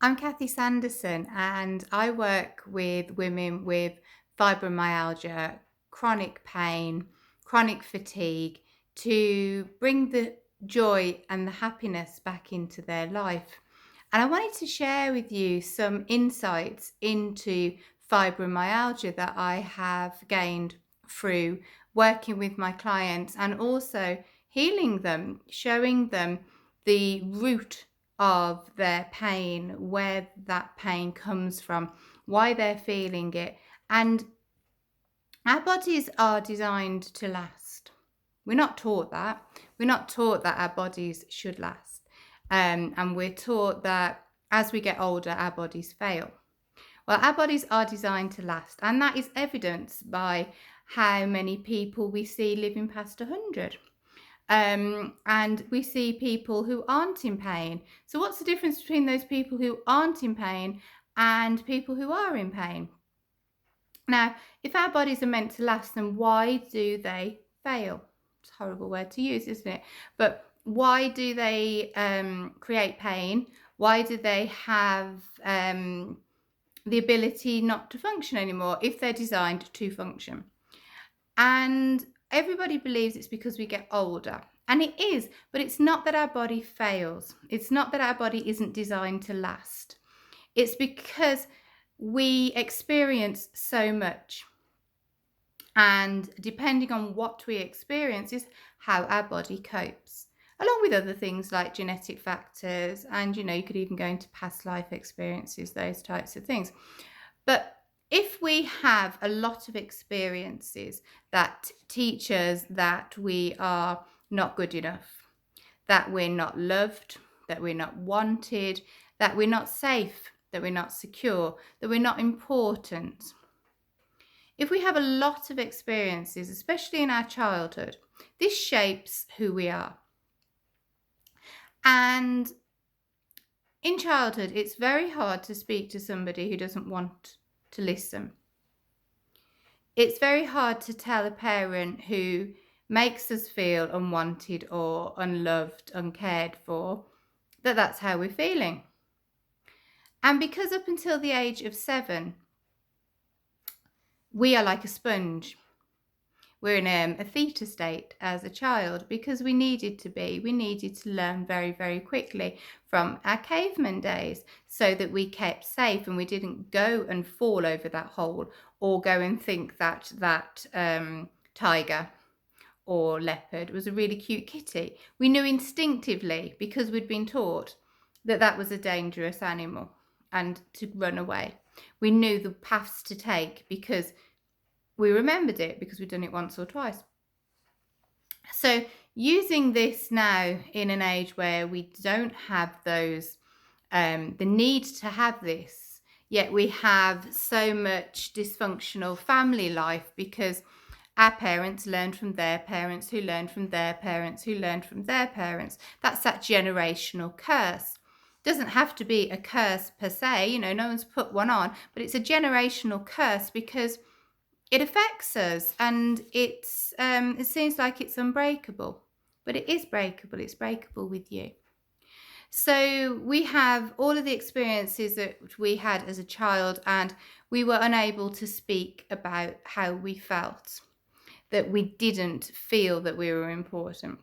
I'm Kathy Sanderson, and I work with women with fibromyalgia, chronic pain, chronic fatigue to bring the joy and the happiness back into their life. And I wanted to share with you some insights into fibromyalgia that I have gained through working with my clients and also healing them, showing them the root of their pain, where that pain comes from, why they're feeling it. And our bodies are designed to last. We're not taught that. We're not taught that our bodies should last. And we're taught that as we get older, our bodies fail. Well, our bodies are designed to last, and that is evidenced by how many people we see living past 100. And we see people who aren't in pain. So, what's the difference between those people who aren't in pain and people who are in pain? Now, if our bodies are meant to last, then why do they fail? It's a horrible word to use, isn't it? But why do they create pain? Why do they have the ability not to function anymore if they're designed to function? And everybody believes it's because we get older. And it is, but it's not that our body fails. It's not that our body isn't designed to last. It's because we experience so much. And depending on what we experience is how our body copes, along with other things like genetic factors. And, you could even go into past life experiences, those types of things. But if we have a lot of experiences that teach us that we are not good enough, that we're not loved, that we're not wanted, that we're not safe, that we're not secure, that we're not important. If we have a lot of experiences, especially in our childhood, this shapes who we are. And in childhood, it's very hard to speak to somebody who doesn't want to listen. It's very hard to tell a parent who makes us feel unwanted or unloved, uncared for, that that's how we're feeling. And because up until the age of 7, we are like a sponge. We're in a theta state as a child because we needed to be. We needed to learn very, very quickly from our caveman days so that we kept safe and we didn't go and fall over that hole or go and think that tiger or leopard was a really cute kitty. We knew instinctively, because we'd been taught, that that was a dangerous animal and to run away. We knew the paths to take because we remembered it, because we'd done it once or twice. So using this now in an age where we don't have those, the need to have this, yet we have so much dysfunctional family life because our parents learned from their parents, who learned from their parents, who learned from their parents. That's that generational curse. Doesn't have to be a curse per se, no one's put one on, but it's a generational curse because it affects us, and it seems like it's unbreakable, but it is breakable. It's breakable with you. So we have all of the experiences that we had as a child, and we were unable to speak about how we felt, that we didn't feel that we were important.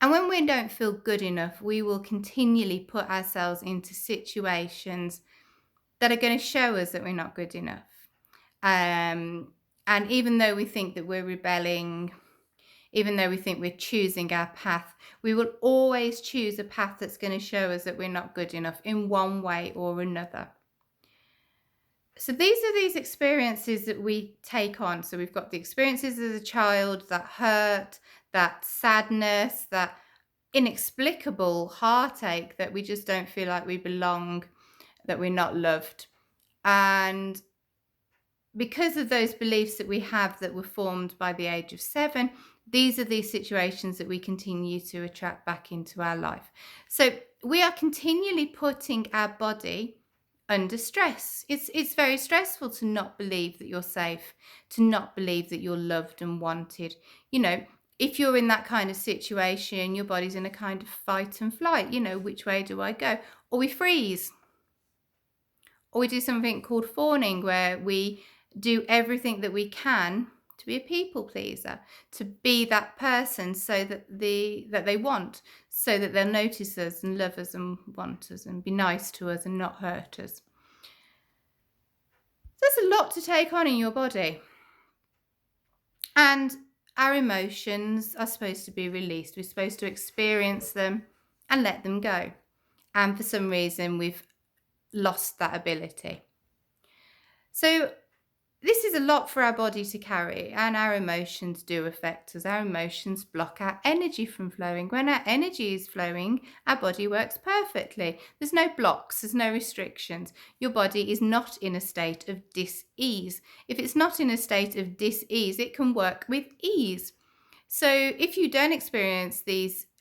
And when we don't feel good enough, we will continually put ourselves into situations that are going to show us that we're not good enough. And even though we think that we're rebelling, even though we think we're choosing our path, we will always choose a path that's going to show us that we're not good enough in one way or another. So these are these experiences that we take on. So we've got the experiences as a child, that hurt, that sadness, that inexplicable heartache that we just don't feel like we belong, that we're not loved. And because of those beliefs that we have that were formed by the age of 7, these are these situations that we continue to attract back into our life. So we are continually putting our body under stress. It's very stressful to not believe that you're safe, to not believe that you're loved and wanted. if you're in that kind of situation, your body's in a kind of fight and flight, which way do I go? Or we freeze, or we do something called fawning, where we do everything that we can to be a people pleaser, to be that person so that they want, so that they'll notice us and love us and want us and be nice to us and not hurt us. There's a lot to take on in your body. And our emotions are supposed to be released. We're supposed to experience them and let them go. And for some reason, we've lost that ability. So this is a lot for our body to carry, and our emotions do affect us. Our emotions block our energy from flowing. When our energy is flowing, our body works perfectly. There's no blocks, there's no restrictions. Your body is not in a state of dis-ease. If it's not in a state of dis-ease, it can work with ease. So if you don't experience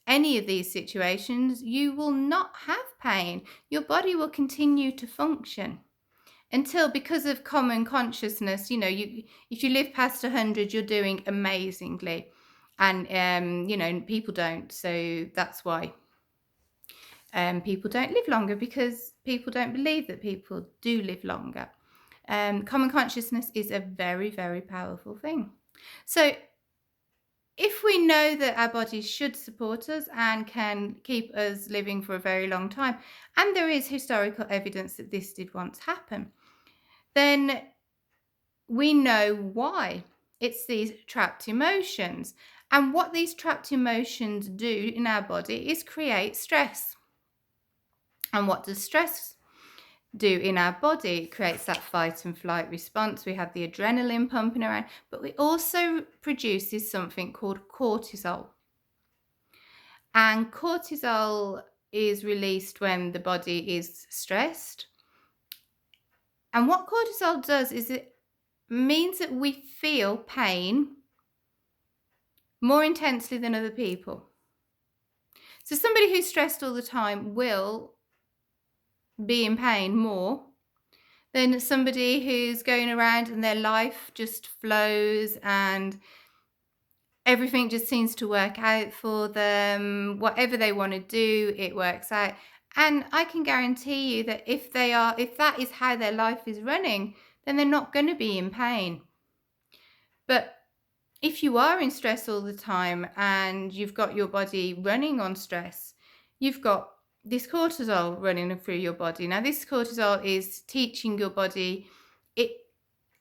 any of these situations, you will not have pain. Your body will continue to function. Until, because of common consciousness, if you live past 100, you're doing amazingly. And, people don't. So that's why people don't live longer, because people don't believe that people do live longer. Common consciousness is a very, very powerful thing. So if we know that our bodies should support us and can keep us living for a very long time, and there is historical evidence that this did once happen, then we know why. It's these trapped emotions. And what these trapped emotions do in our body is create stress. And what does stress do in our body? It creates that fight and flight response. We have the adrenaline pumping around, but it also produces something called cortisol. And cortisol is released when the body is stressed. And what cortisol does is it means that we feel pain more intensely than other people. So somebody who's stressed all the time will be in pain more than somebody who's going around and their life just flows and everything just seems to work out for them. Whatever they want to do, it works out. And I can guarantee you that if that is how their life is running, then they're not going to be in pain. But if you are in stress all the time and you've got your body running on stress, you've got this cortisol running through your body. Now, this cortisol is teaching your body, it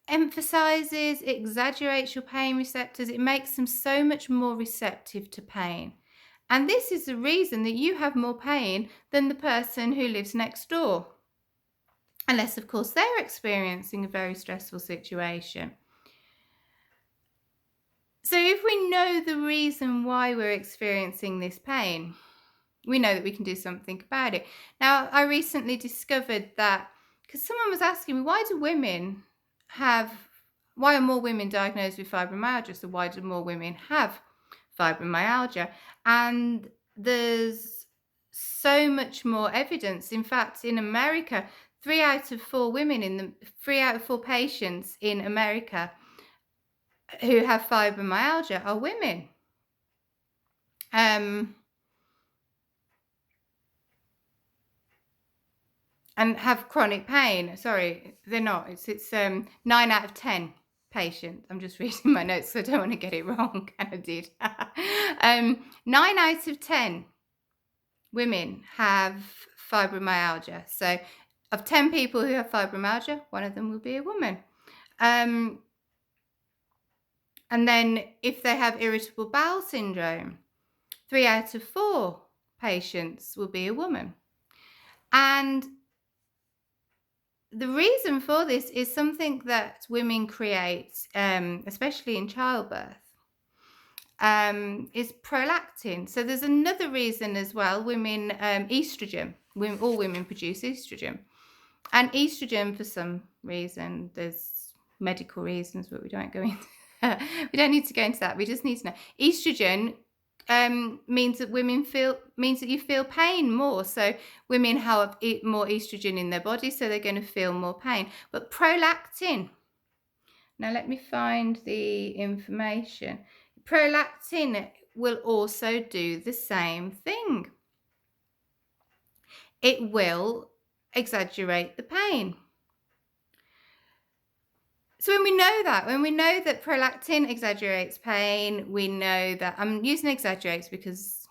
emphasizes, exaggerates your pain receptors. It makes them so much more receptive to pain. And this is the reason that you have more pain than the person who lives next door. Unless, of course, they're experiencing a very stressful situation. So if we know the reason why we're experiencing this pain, we know that we can do something about it. Now, I recently discovered that, because someone was asking me, why are more women diagnosed with fibromyalgia? So why do more women have fibromyalgia? And there's so much more evidence. In fact, in America, 3 out of 4 patients in America who have fibromyalgia are women. And have chronic pain. Sorry, they're not. It's 9 out of 10 patients. I'm just reading my notes, so I don't want to get it wrong. And I did. 9 out of 10 women have fibromyalgia. So of 10 people who have fibromyalgia, one of them will be a woman. And then if they have irritable bowel syndrome, 3 out of 4 patients will be a woman. And the reason for this is something that women create, especially in childbirth, is prolactin. So there's another reason as well. Estrogen. All women produce estrogen. And estrogen, for some reason, there's medical reasons, but we don't go into we don't need to go into that. We just need to know. Estrogen means that you feel pain more. So women have more estrogen in their body, so they're going to feel more pain. But prolactin, now let me find the information. Prolactin will also do the same thing. It will exaggerate the pain. So when we know that prolactin exaggerates pain, we know that, I'm using exaggerates because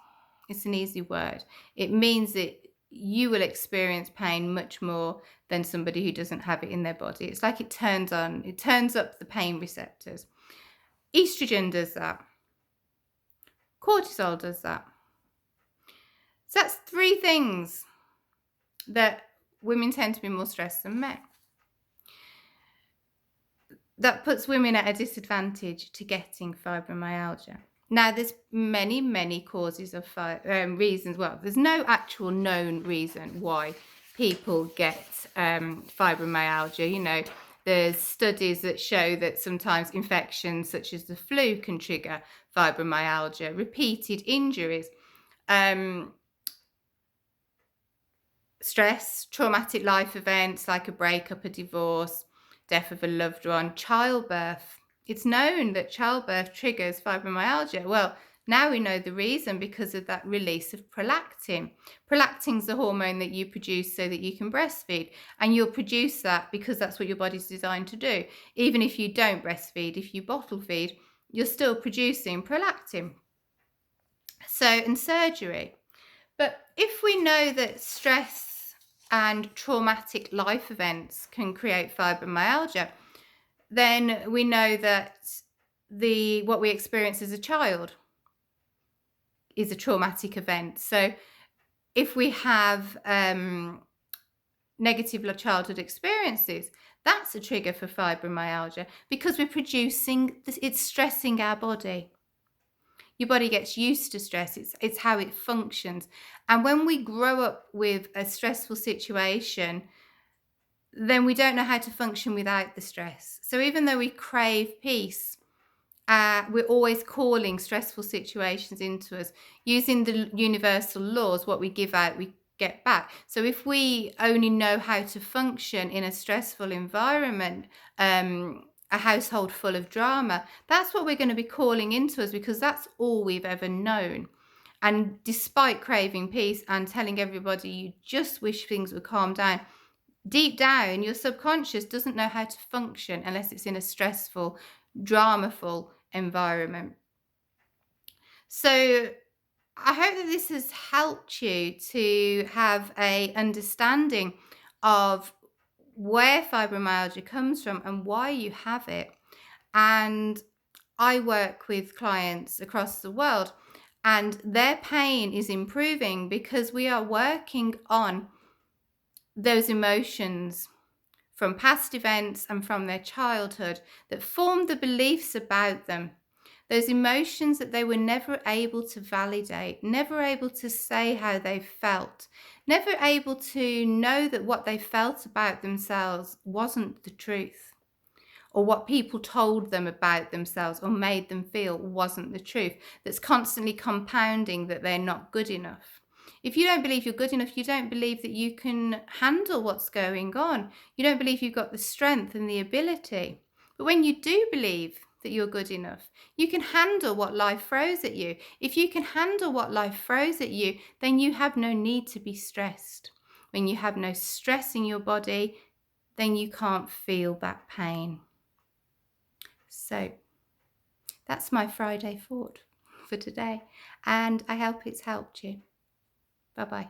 it's an easy word. It means that you will experience pain much more than somebody who doesn't have it in their body. It's like it turns up the pain receptors. Estrogen does that. Cortisol does that. So that's 3 things that women tend to be more stressed than men. That puts women at a disadvantage to getting fibromyalgia. Now, there's many causes of reasons. Well, there's no actual known reason why people get fibromyalgia. You know, there's studies that show that sometimes infections such as the flu can trigger fibromyalgia, repeated injuries, stress, traumatic life events like a breakup, a divorce, death of a loved one, childbirth. It's known that childbirth triggers fibromyalgia. Well, now we know the reason, because of that release of prolactin. Prolactin's the hormone that you produce so that you can breastfeed, and you'll produce that because that's what your body's designed to do. Even if you don't breastfeed, if you bottle feed, you're still producing prolactin. So, and surgery. But if we know that stress and traumatic life events can create fibromyalgia, then we know that what we experience as a child is a traumatic event. So if we have negative childhood experiences, that's a trigger for fibromyalgia, because it's stressing our body. Your body gets used to stress. It's how it functions. And when we grow up with a stressful situation, then we don't know how to function without the stress. So even though we crave peace, we're always calling stressful situations into us. Using the universal laws, what we give out, we get back. So if we only know how to function in a stressful environment, a household full of drama, that's what we're going to be calling into us, because that's all we've ever known. And despite craving peace and telling everybody you just wish things would calm down, deep down your subconscious doesn't know how to function unless it's in a stressful, dramaful environment. So I hope that this has helped you to have a understanding of where fibromyalgia comes from and why you have it. And I work with clients across the world, and their pain is improving because we are working on those emotions from past events and from their childhood that formed the beliefs about them. Those emotions that they were never able to validate, never able to say how they felt, never able to know that what they felt about themselves wasn't the truth, or what people told them about themselves or made them feel wasn't the truth, that's constantly compounding that they're not good enough. If you don't believe you're good enough, you don't believe that you can handle what's going on. You don't believe you've got the strength and the ability. But when you do believe that you're good enough, you can handle what life throws at you. If you can handle what life throws at you, then you have no need to be stressed. When you have no stress in your body, then you can't feel that pain. So that's my Friday thought for today, and I hope it's helped you. Bye-bye.